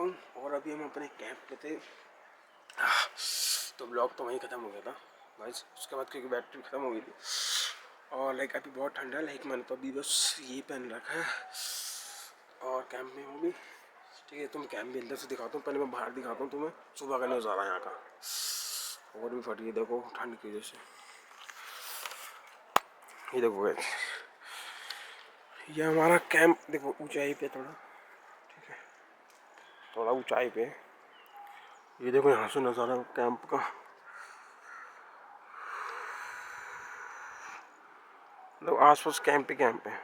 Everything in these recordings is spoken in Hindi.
हूँ और अभी हम अपने कैंप पे थे। तो ब्लॉग तो वहीं ख़त्म हो गया था गाइस। उसके बाद क्योंकि बैटरी ख़त्म हो गई थी और लाइक अभी बहुत ठंडा है। लाइक मैंने तो अभी बस ये पहन रखा है और कैंप में हूँ भी। ठीक है, तुम कैंप भी अंदर से दिखाता हूँ, पहले मैं बाहर दिखाता हूँ तुम्हें सुबह का नज़ारा यहाँ का। और भी फटी है देखो ठंड की वजह से। ये देखो गाइस, ये हमारा कैंप देखो ऊंचाई पे थोड़ा, ठीक है, थोड़ा ऊंचाई पे। ये देखो यहाँ से नज़ारा कैंप का। मतलब आसपास कैंप ही कैंप है।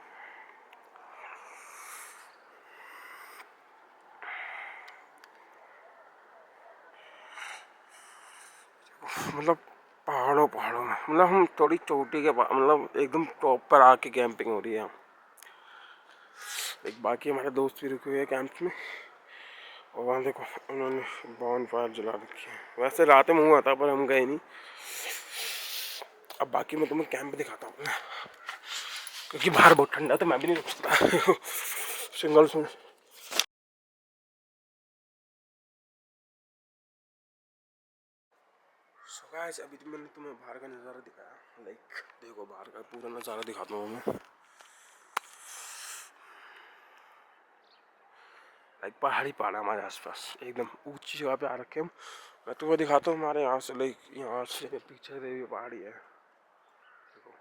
मतलब पहाड़ों में, मतलब हम थोड़ी चोटी के मतलब एकदम टॉप पर आके कैंपिंग हो रही है। एक बाकी हमारे दोस्त भी रुके हुए हैं कैंप में और वहाँ देखो उन्होंने बॉन फायर जला रखी है। वैसे रात में हुआ था पर हम गए नहीं। अब बाकी मैं तुम्हें कैंप दिखाता हूँ ना, क्योंकि बाहर बहुत ठंडा तो मैं भी नहीं रुक सकता सिंगल सुन। सो गाइस, अभी तो मैंने तुम्हें बाहर का नज़ारा दिखाया। लाइक देखो बाहर का पूरा नज़ारा दिखाता हूँ मैं। लाइक पहाड़ी पहाड़ हमारे आसपास एकदम ऊंची जगह पे आ रखे हम। मैं तुम्हें दिखाता हूँ हमारे यहाँ से, लाइक यहाँ से पीछे से भी पहाड़ी है देखो।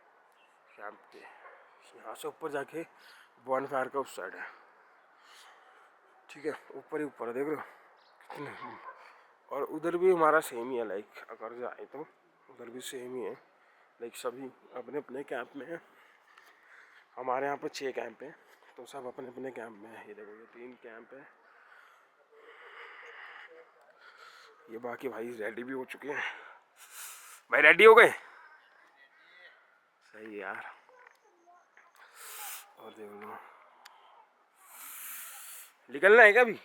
कैंप के यहाँ से ऊपर जाके बॉन फायर का उस साइड है, ठीक है, ऊपर ही ऊपर है देख रहे हो कितने। और उधर भी हमारा सेम ही है। लाइक अगर जाए तो उधर भी सेम ही है। लाइक सभी अपने अपने कैंप में है। हमारे यहाँ पर 6 कैंप हैं तो सब अपने अपने कैंप में है। ये देखो ये 3 कैंप है। ये बाकी भाई रेडी भी हो चुके हैं। भाई रेडी हो गए? सही यार। और देख लो निकलना है क्या अभी?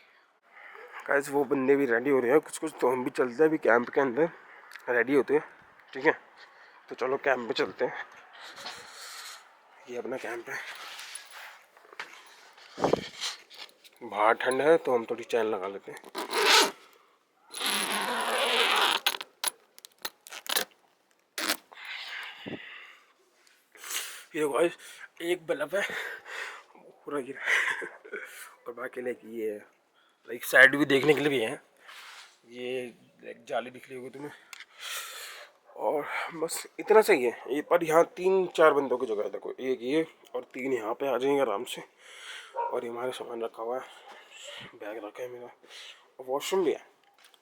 कैसे वो बंदे भी रेडी हो रहे हैं कुछ कुछ, तो हम भी चलते हैं अभी कैंप के अंदर रेडी होते हैं, ठीक है। तो चलो कैंप पे चलते हैं। ये अपना कैंप है। बाहर ठंड है तो हम थोड़ी चैन लगा लेते हैं। ये गाइस एक बल्ब है पूरा गिरा और बाकी लाइक ये है, लाइक साइड भी देखने के लिए भी है। ये लाइक जाली दिख रही होगी तुम्हें। और बस इतना सही है ये। पर यहाँ 3-4 बंदों की जगह है देखो, एक ये और 3 यहाँ पे आ जाएंगे आराम से। और ये हमारा सामान रखा हुआ है, बैग रखा है मेरा। और वॉशरूम भी है,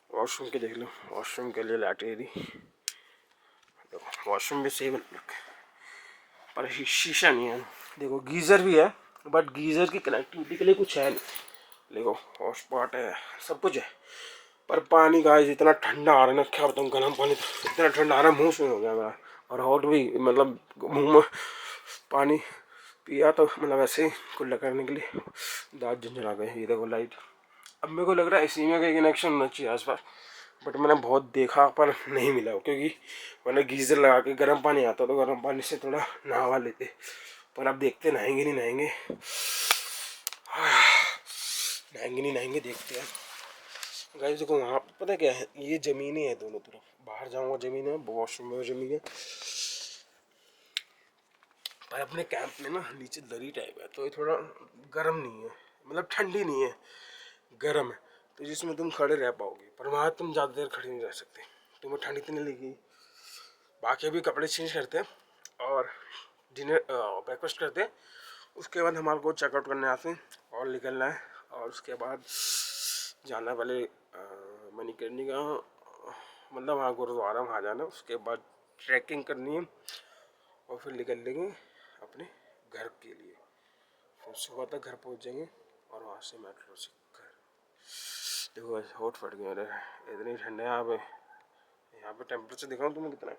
वॉशरूम के देख लो। वॉशरूम के लिए लाइब्रेरी देखो, वॉशरूम भी सही बन रखा है पर शीशा नहीं है। देखो गीज़र भी है बट गीज़र की कनेक्टिविटी के लिए कुछ है नहीं। देखो हॉटस्पॉट है, सब कुछ है। पर पानी का इतना ठंडा आ रहा है ना, क्या बताऊँ। गर्म पानी तो इतना ठंडा आ रहा है, मुँह से हो गया मेरा। और हॉट भी, मतलब मुँह में पानी पिया तो मतलब ऐसे ही कुल्ला करने के लिए दांत झंझन आ गए। ये देखो लाइट। अब मेरे को लग रहा है इसी में कहीं कनेक्शन होना चाहिए आसपास, बट मैंने बहुत देखा पर नहीं मिला क्योंकि मैंने गीज़र लगा के गर्म पानी आता तो गर्म पानी से थोड़ा नहावा लेते। पर अब देखते नहाएंगे नहीं नहाएंगे, नहाएंगे नहीं नहाएंगे देखते हैं। गाइस देखो वहाँ पता क्या है, ये ज़मीन ही है दोनों तरफ। बाहर जाऊँगा ज़मीन है, वॉशरूम में ज़मीन है। पर अपने कैंप में ना नीचे दरी टाइप है तो ये थोड़ा गर्म नहीं है, मतलब ठंडी नहीं है, गर्म है। तो जिसमें तुम खड़े रह पाओगे, पर वहाँ तुम ज़्यादा देर खड़े नहीं रह सकते, तुम्हें ठंडी तो नहीं लगेगी। बाकी अभी कपड़े चेंज करते हैं और डिनर ब्रेकफास्ट करते हैं। उसके बाद हमारे को चेकआउट करने आते हैं और निकलना है। और उसके बाद जाना पहले मणिकर्णिका, मतलब वहाँ गुरुद्वारा वहाँ जाना। उसके बाद ट्रैकिंग करनी है और फिर निकल लेंगे अपने घर के लिए। फिर सुबह तक घर पहुँच जाएंगे और वहाँ से मेट्रो से घर। देखो होट फट गए मेरे, इतनी ठंड है यहाँ पे। यहाँ पे टेम्परेचर दिखाऊँ तुम्हें कितना है।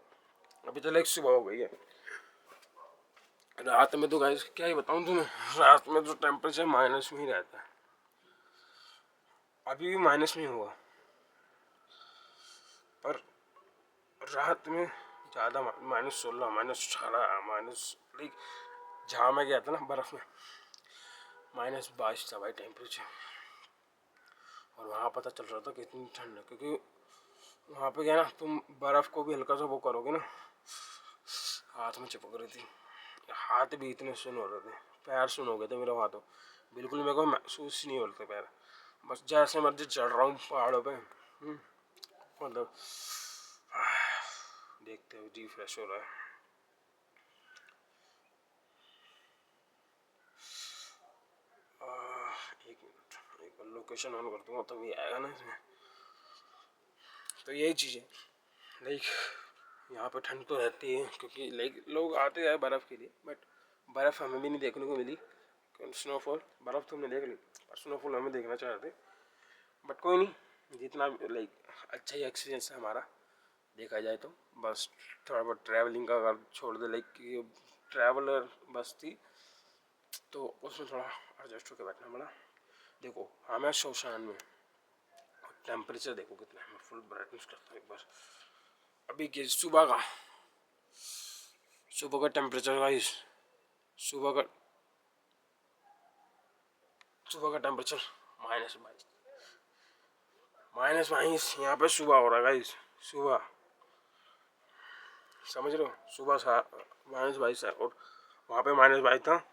अभी तो लाइक सुबह हो गई है। रात में तो गाइस क्या ही बताऊँ तुम्हें, रात में तो टेम्परेचर माइनस में ही रहता है। अभी भी माइनस में हुआ, पर रात में ज़्यादा -16 -18 माइनस, लाइक जहाँ मैं गया था ना बर्फ़ में -22 था भाई टेम्परेचर। और वहाँ पता चल रहा था कितनी ठंड है, क्योंकि वहाँ पे क्या ना, तुम बर्फ़ को भी हल्का सा वो करोगे ना, हाथ में चिपक रही थी, हाथ भी इतने सुन हो रहे थे, पैर सुन हो गए थे मेरे हाथों, बिल्कुल मेरे को महसूस नहीं हो रहे थे पैर, बस जैसे मर्जी चढ़ रहा हूँ पहाड़ों पे। मतलब देखते हुए जी फ्रेश हो रहा है। एक मिनट, एक बार लोकेशन ऑन कर दूंगा तभी आएगा ना इसमें। तो यही चीज़ है, लाइक यहाँ पे ठंड तो रहती है, क्योंकि लाइक लोग आते हैं बर्फ़ के लिए, बट बर्फ़ हमें भी नहीं देखने को मिली। स्नोफॉल, बर्फ़ तो हमने देख ली, पर स्नोफॉल हमें देखना चाह रहे थे, बट कोई नहीं, जितना लाइक अच्छा ही एक्सपीरियंस है हमारा देखा जाए तो। बस थोड़ा बहुत ट्रैवलिंग का अगर छोड़ दे, लाइक ट्रैवलर बस थी तो उसमें थोड़ा एडजस्ट होकर बैठना पड़ा। देखो हमें शोशान में टेम्परेचर देखो कितना है, मैं फुल ब्राइटनेस करता हूँ एक बार। अभी के सुबह का टेम्परेचर गाइस, सुबह का सुबह का टेम्परेचर -22, -22 यहाँ पे सुबह हो रहा है गाइस, सुबह, समझ रहे हो, सुबह -22 है, और वहाँ पे -22 था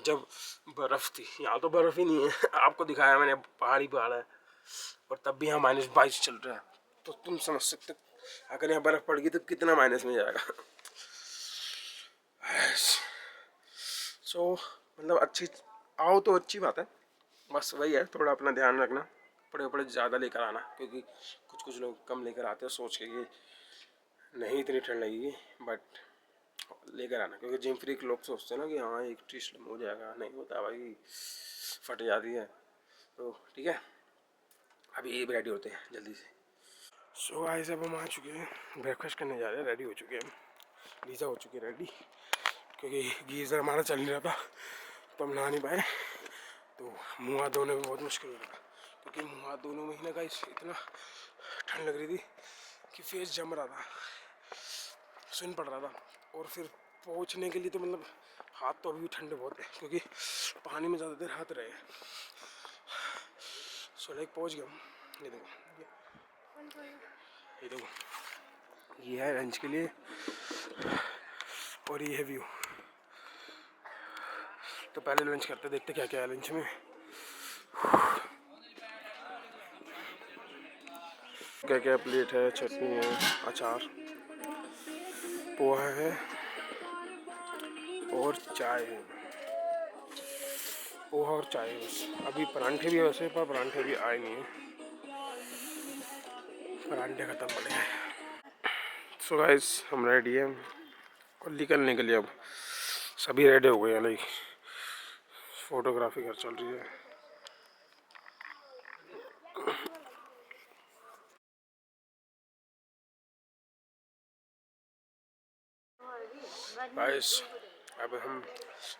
जब बर्फ़ थी। यहाँ तो बर्फ़ ही नहीं है आपको दिखाया मैंने, पहाड़ है, और तब भी यहाँ -22 चल रहा है, तो तुम समझ सकते अगर यहाँ बर्फ़ पड़ गई तो कितना माइनस में जाएगा। सो मतलब अच्छी आओ तो अच्छी बात है, बस वही है थोड़ा अपना ध्यान रखना, कपड़े वपड़े ज़्यादा लेकर आना, क्योंकि कुछ कुछ लोग कम लेकर आते हैं सोच के कि नहीं इतनी ठंड लगेगी, बट लेकर आना, क्योंकि जिम फ्रीक लोग सोचते हैं ना कि हाँ एक टी शर्ट हो जाएगा, नहीं होता भाई, फट जाती है। तो ठीक है, अभी ये रेडी होते हैं जल्दी से। सो गाइस अब हम आ चुके हैं, ब्रेकफास्ट करने जा रहे हैं, रेडी हो चुके हैं, लीजा हो चुकी है रेडी, क्योंकि गीज़र हमारा चल नहीं रहा था तो हम नहा नहीं पाए, तो मुँह हाथ धोने में बहुत मुश्किल हो रहा था, क्योंकि मुँह हाथ धोने में ही ना गाइस इतना ठंड लग रही थी कि फेस जम रहा था, सुन पड़ रहा था, और फिर पहुंचने के लिए तो मतलब हाथ तो अभी भी ठंडे बहुत है, क्योंकि पानी में ज़्यादा देर हाथ रहे। सो लाइक पहुंच गया हूँ, ये देखो, ये देखो, ये है लंच के लिए, और ये है व्यू। तो पहले लंच करते, देखते क्या क्या है लंच में। क्या क्या प्लेट है, चटनी है, अचार, पोहा है और चाय है, पोहा और चाय है बस। अभी परांठे भी है वैसे, पर परांठे भी आए नहीं हैं, परांठे ख़त्म पड़े हैं। सो गाइस हम रेडी हैं और निकलने के लिए, अब सभी रेडी हो गए हैं, लाइक फोटोग्राफी घर चल रही है। गाइस अब हम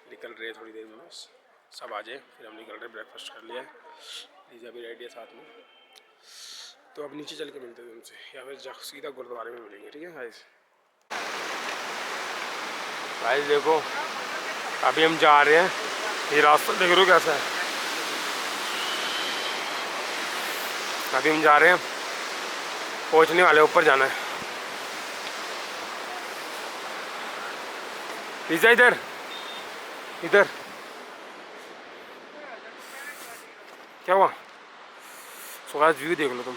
निकल रहे हैं थोड़ी देर में, बस सब आ जाए फिर हम निकल रहे हैं, ब्रेकफास्ट कर लिया है, लीजा भी रेडी है साथ में, तो अब नीचे चल के मिलते हैं उनसे, या फिर सीधा गुरुद्वारे में मिलेंगे, ठीक है गाइस। गाइस देखो अभी हम जा रहे हैं, ये रास्ता देख रहे हो कैसा है, अभी हम जा रहे हैं, पहुंचने वाले, ऊपर जाना है। लीजा इधर इधर, क्या हुआ? सो गाइस व्यू देख लो तुम,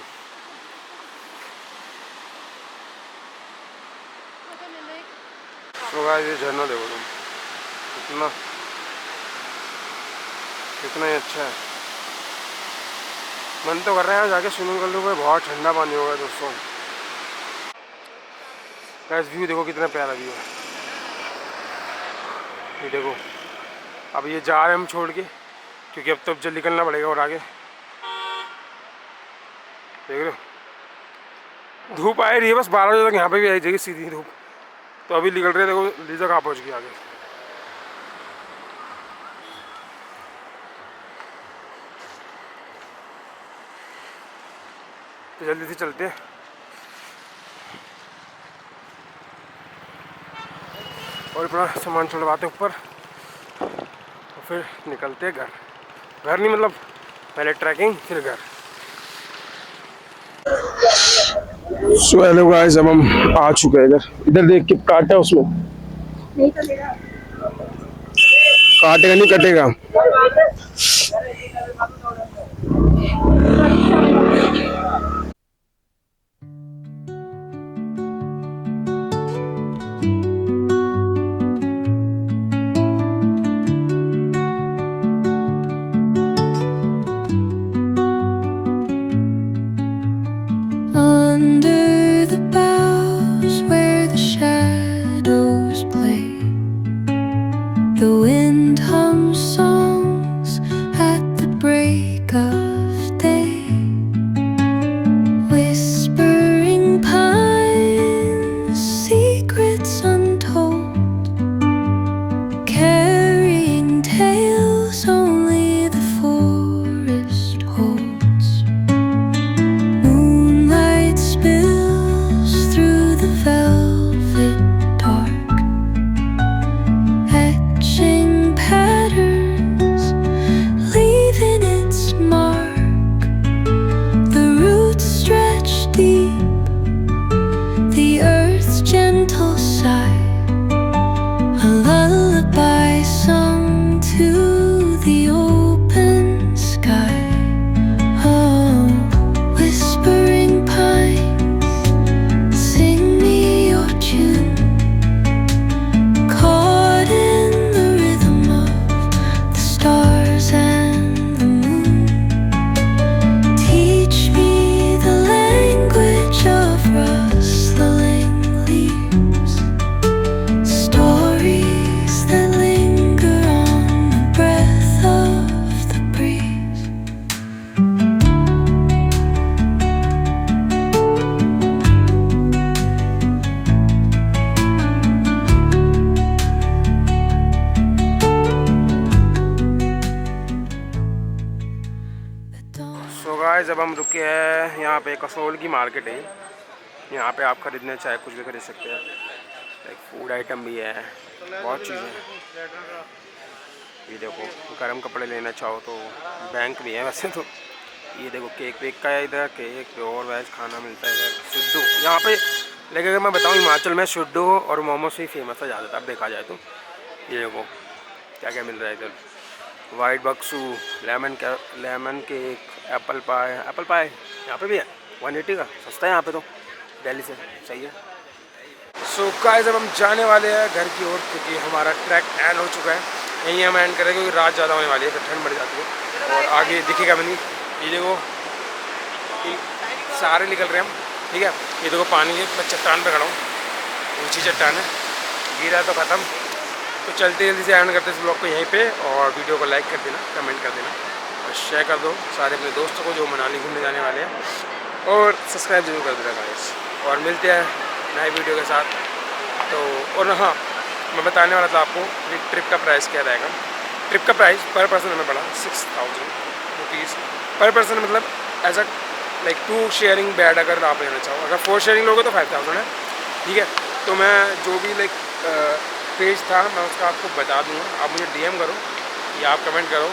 तो गाइस ये झरना देखो तुम, कितना कितना ही अच्छा है। मन तो कर रहा है जाके स्विमिंग कर लूँ, बहुत ठंडा पानी होगा दोस्तों। गाइस व्यू देखो कितना प्यारा व्यू है, ये देखो। अब ये जा रहे हैं हम छोड़ के, क्योंकि अब तो जल्दी निकलना पड़ेगा, और आगे देख रहे हो धूप आ रही है, बस 12 बजे तक यहाँ पे भी आई जाएगी सीधी धूप, तो अभी निकल रहे हैं। देखो लीजा कहाँ पहुँच गई आगे, तो जल्दी से चलते हैं और अपना सामान चढ़वाते ऊपर, और फिर निकलते हैं घर। घर नहीं मतलब पहले ट्रैकिंग फिर घर। सो हेलो गाइस, अब हम आ चुके हैं इधर। इधर देख के काटा उसमें नहीं कटेगा, काटेगा नहीं कटेगा। Under the boughs where the shadows play, the wind hums songs at the break of day. Whispering pines, secrets untold, carrying tales only the forest holds. Moonlight spills through the velvet dark, etching patterns, leaving its mark. The roots stretch deep, the earth's gentle sigh, a lullaby sung to the open sky. Oh, whispering pines, sing me your tune, caught in the rhythm of the stars and the moon. Teach me the language of rustling leaves, stories that linger on the breath of the breeze. So guys, अब हम रुके हैं यहाँ पे। कसोल की मार्केट है। यहाँ पे आप खरीदने चाहे कुछ भी खरीद सकते हैं। लाइक फूड आइटम भी है, बहुत चीज़ें हैं। ये देखो, गर्म कपड़े लेना चाहो तो बैंक भी है वैसे तो। ये देखो केक वेक का है इधर, केक और वेज खाना मिलता है इधर। सिड्डू यहाँ पे, लेकिन अगर मैं बताऊँ हिमाचल में सिड्डू और मोमोस ही फेमस है ज़्यादातर देखा जाए तो। ये देखो क्या क्या मिल रहा है इधर। वाइट बक्सू, लेमन केक, एप्पल पाई यहाँ पे भी है 180 का। सस्ता है यहाँ पे तो, दिल्ली से सही है। सो गाइस, अब हम जाने वाले हैं घर की ओर, क्योंकि हमारा ट्रैक एंड हो चुका है। यहीं हम एंड करेंगे क्योंकि रात ज़्यादा होने वाली है, फिर ठंड बढ़ जाती है और आगे दिखेगा भी नहीं। ये देखो सारे निकल रहे हैं हम, ठीक है। ये देखो पानी है, मैं चट्टान पे खड़ा हूँ, ऊँची चट्टान है, गिरा तो ख़त्म। तो चलते जल्दी से एंड करते इस ब्लॉग को यहीं पे, और वीडियो को लाइक कर देना, कमेंट कर देना और शेयर कर दो सारे अपने दोस्तों को जो मनाली घूमने जाने वाले हैं, और सब्सक्राइब जरूर कर देना गाइस। और मिलते हैं नए वीडियो के साथ। तो और हाँ, मैं बताने वाला था आपको ट्रिप का प्राइस क्या रहेगा। ट्रिप का प्राइस पर पर्सन हमें पड़ा 6000 रुपीज़ पर पर्सन, मतलब as a like 2 sharing bed अगर आप लेना चाहो। अगर 4 शेयरिंग लोगे तो 5000 है, ठीक है। तो मैं जो भी लाइक पेज था मैं उसका आपको बता दूँगा, आप मुझे DM करो या आप कमेंट करो,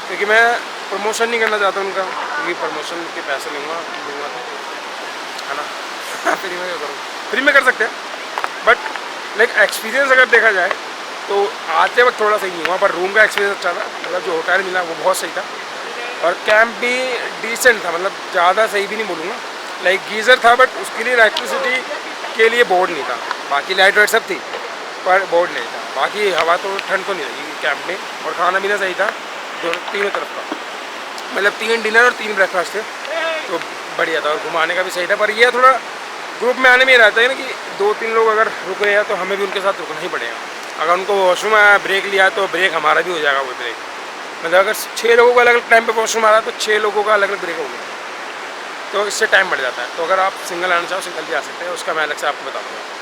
क्योंकि मैं प्रमोशन नहीं करना चाहता उनका, क्योंकि प्रमोशन के पैसे लूँगा तो है ना। फ्री में क्या करूँ, फ्री में कर सकते हैं, बट लाइक एक्सपीरियंस अगर देखा जाए तो आते वक्त थोड़ा सही नहीं हुआ, पर रूम का एक्सपीरियंस अच्छा था। मतलब जो होटल मिला वो बहुत सही था, और कैंप भी डिसेंट था, मतलब ज़्यादा सही भी नहीं बोलूँगा। लाइक गीज़र था, बट उसके लिए इलेक्ट्रिसिटी के लिए बोर्ड नहीं था। बाकी लाइट वाइट सब थी, पर बोर्ड नहीं था। बाकी हवा तो ठंड तो नहीं लगी कैंप में, और खाना पीना सही था तीनों तरफ का। मतलब 3 डिनर और 3 ब्रेकफास्ट थे, तो बढ़िया था। और घुमाने का भी सही था, पर यह थोड़ा ग्रुप में आने में रहता है ना कि 2-3 लोग अगर रुक रहे हैं तो हमें भी उनके साथ रुकना ही पड़ेगा। अगर उनको वॉशरूम आया ब्रेक लिया तो ब्रेक हमारा भी हो जाएगा वो ब्रेक। मतलब अगर 6 लोगों को अलग अलग टाइम पे वॉशरूम आ रहा है तो 6 लोगों का अलग अलग ब्रेक हो गया, तो इससे टाइम बढ़ जाता है। तो अगर आप सिंगल आना चाहो सिंगल भी आ सकते हैं, उसका मैं अलग से आपको बता दूँगा।